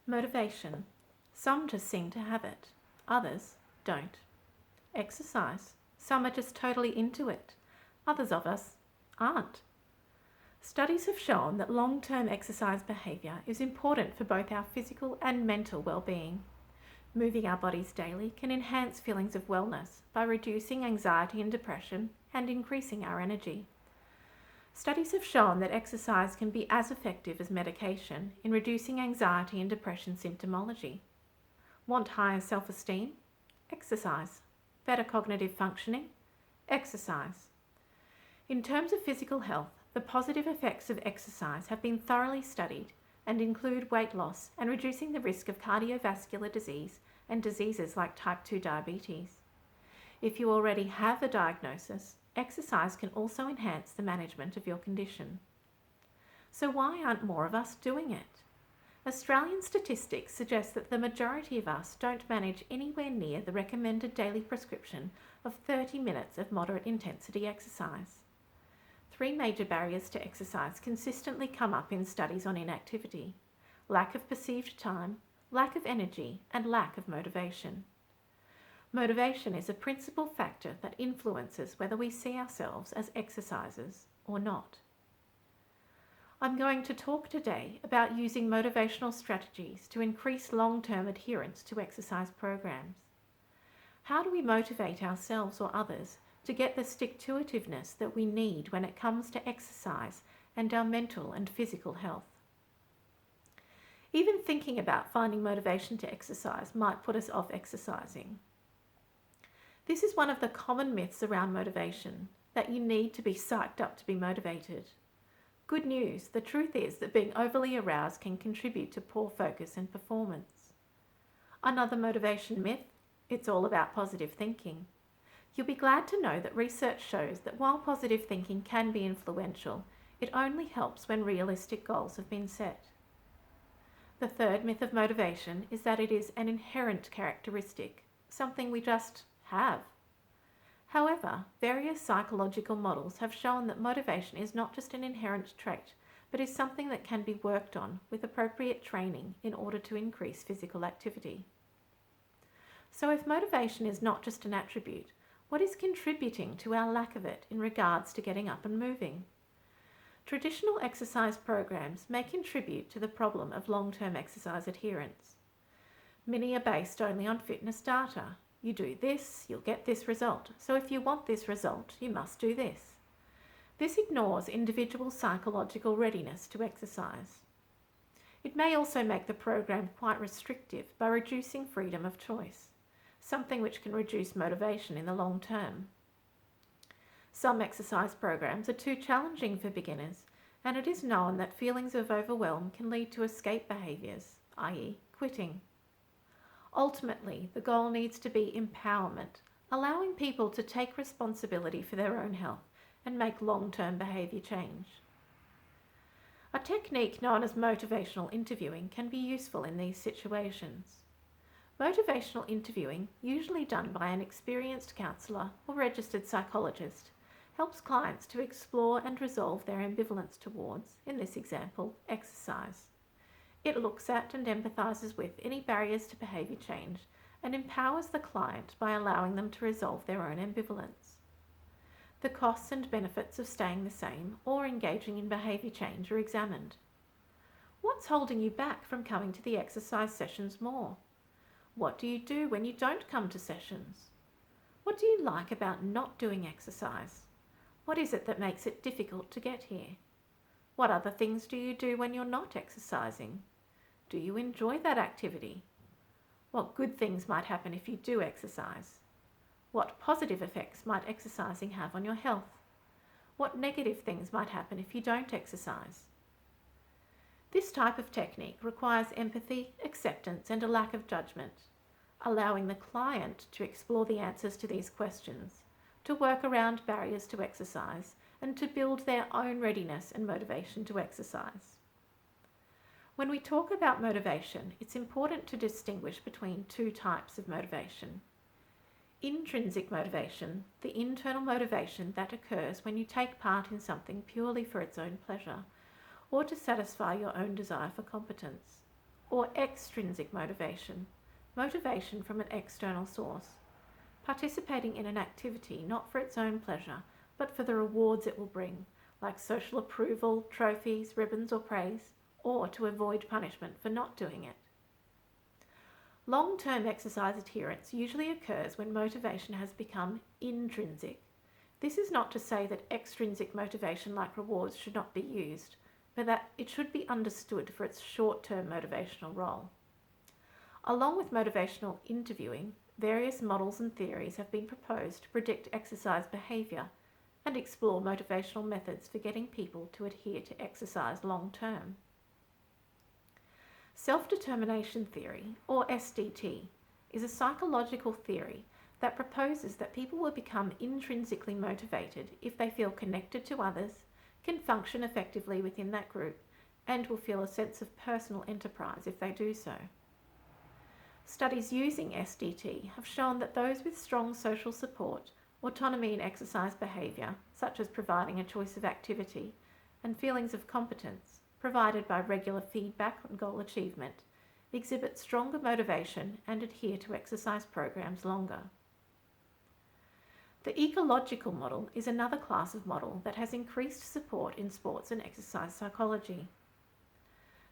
Motivation. Some just seem to have it, others don't. Exercise. Some are just totally into it, others of us aren't. Studies have shown that long-term exercise behaviour is important for both our physical and mental well-being. Moving our bodies daily can enhance feelings of wellness by reducing anxiety and depression and increasing our energy. Studies have shown that exercise can be as effective as medication in reducing anxiety and depression symptomology. Want higher self-esteem? Exercise. Better cognitive functioning? Exercise. In terms of physical health, the positive effects of exercise have been thoroughly studied and include weight loss and reducing the risk of cardiovascular disease and diseases like type 2 diabetes. If you already have a diagnosis, exercise can also enhance the management of your condition. So why aren't more of us doing it? Australian statistics suggest that the majority of us don't manage anywhere near the recommended daily prescription of 30 minutes of moderate intensity exercise. 3 major barriers to exercise consistently come up in studies on inactivity: lack of perceived time, lack of energy, and lack of motivation. Motivation is a principal factor that influences whether we see ourselves as exercisers or not. I'm going to talk today about using motivational strategies to increase long-term adherence to exercise programs. How do we motivate ourselves or others to get the stick-to-itiveness that we need when it comes to exercise and our mental and physical health? Even thinking about finding motivation to exercise might put us off exercising. This is one of the common myths around motivation, that you need to be psyched up to be motivated. Good news, the truth is that being overly aroused can contribute to poor focus and performance. Another motivation myth: it's all about positive thinking. You'll be glad to know that research shows that while positive thinking can be influential, it only helps when realistic goals have been set. The third myth of motivation is that it is an inherent characteristic, something we just have. However, various psychological models have shown that motivation is not just an inherent trait, but is something that can be worked on with appropriate training in order to increase physical activity. So if motivation is not just an attribute, what is contributing to our lack of it in regards to getting up and moving? Traditional exercise programs may contribute to the problem of long-term exercise adherence. Many are based only on fitness data. You do this, you'll get this result. So if you want this result, you must do this. This ignores individual psychological readiness to exercise. It may also make the program quite restrictive by reducing freedom of choice, something which can reduce motivation in the long term. Some exercise programs are too challenging for beginners, and it is known that feelings of overwhelm can lead to escape behaviours, i.e., quitting. Ultimately, the goal needs to be empowerment, allowing people to take responsibility for their own health and make long-term behaviour change. A technique known as motivational interviewing can be useful in these situations. Motivational interviewing, usually done by an experienced counsellor or registered psychologist, helps clients to explore and resolve their ambivalence towards, in this example, exercise. It looks at and empathises with any barriers to behaviour change and empowers the client by allowing them to resolve their own ambivalence. The costs and benefits of staying the same or engaging in behaviour change are examined. What's holding you back from coming to the exercise sessions more? What do you do when you don't come to sessions? What do you like about not doing exercise? What is it that makes it difficult to get here? What other things do you do when you're not exercising? Do you enjoy that activity? What good things might happen if you do exercise? What positive effects might exercising have on your health? What negative things might happen if you don't exercise? This type of technique requires empathy, acceptance, and a lack of judgment, allowing the client to explore the answers to these questions, to work around barriers to exercise, and to build their own readiness and motivation to exercise. When we talk about motivation, it's important to distinguish between 2 types of motivation. Intrinsic motivation, the internal motivation that occurs when you take part in something purely for its own pleasure, or to satisfy your own desire for competence. or extrinsic motivation, motivation from an external source, participating in an activity not for its own pleasure, but for the rewards it will bring, like social approval, trophies, ribbons, or praise, or to avoid punishment for not doing it. Long-term exercise adherence usually occurs when motivation has become intrinsic. This is not to say that extrinsic motivation like rewards should not be used, but that it should be understood for its short-term motivational role. Along with motivational interviewing, various models and theories have been proposed to predict exercise behaviour and explore motivational methods for getting people to adhere to exercise long-term. Self-determination theory, or SDT, is a psychological theory that proposes that people will become intrinsically motivated if they feel connected to others, can function effectively within that group, and will feel a sense of personal enterprise if they do so. Studies using SDT have shown that those with strong social support, autonomy in exercise behaviour, such as providing a choice of activity, and feelings of competence, provided by regular feedback on goal achievement, exhibit stronger motivation and adhere to exercise programs longer. The ecological model is another class of model that has increased support in sports and exercise psychology.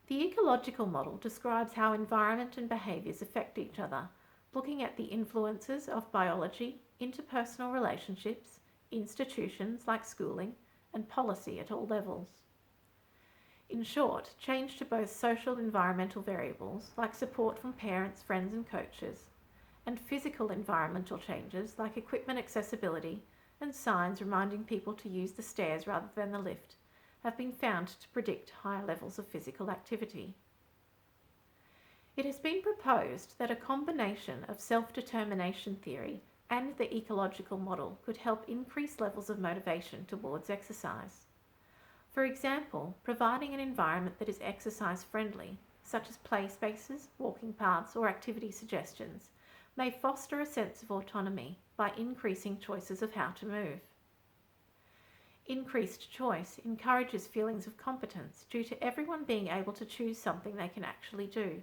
The ecological model describes how environment and behaviours affect each other, looking at the influences of biology, interpersonal relationships, institutions like schooling, and policy at all levels. In short, change to both social and environmental variables like support from parents, friends and coaches, and physical environmental changes like equipment accessibility and signs reminding people to use the stairs rather than the lift have been found to predict higher levels of physical activity. It has been proposed that a combination of self-determination theory and the ecological model could help increase levels of motivation towards exercise. For example, providing an environment that is exercise friendly, such as play spaces, walking paths or activity suggestions, may foster a sense of autonomy by increasing choices of how to move. Increased choice encourages feelings of competence due to everyone being able to choose something they can actually do.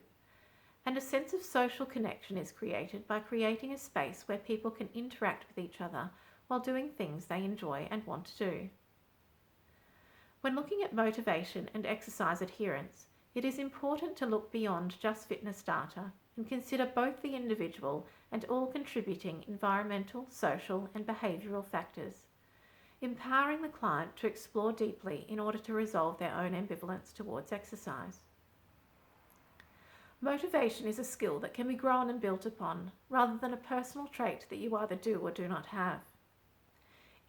And a sense of social connection is created by creating a space where people can interact with each other while doing things they enjoy and want to do. When looking at motivation and exercise adherence, it is important to look beyond just fitness data and consider both the individual and all contributing environmental, social and behavioural factors, empowering the client to explore deeply in order to resolve their own ambivalence towards exercise. Motivation is a skill that can be grown and built upon, rather than a personal trait that you either do or do not have.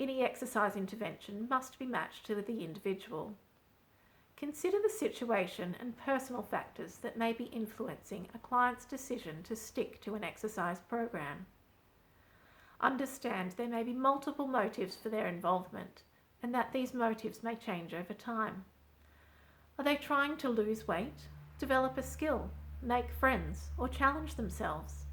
Any exercise intervention must be matched to the individual. Consider the situation and personal factors that may be influencing a client's decision to stick to an exercise program. Understand there may be multiple motives for their involvement, and that these motives may change over time. Are they trying to lose weight, develop a skill, make friends, or challenge themselves?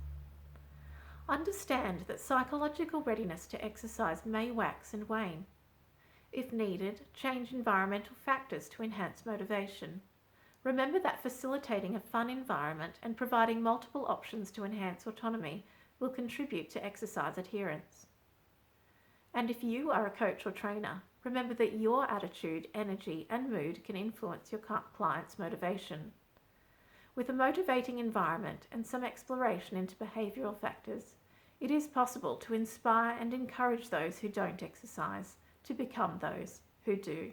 Understand that psychological readiness to exercise may wax and wane. If needed, change environmental factors to enhance motivation. Remember that facilitating a fun environment and providing multiple options to enhance autonomy will contribute to exercise adherence. And if you are a coach or trainer, remember that your attitude, energy, and mood can influence your client's motivation. With a motivating environment and some exploration into behavioural factors, it is possible to inspire and encourage those who don't exercise to become those who do.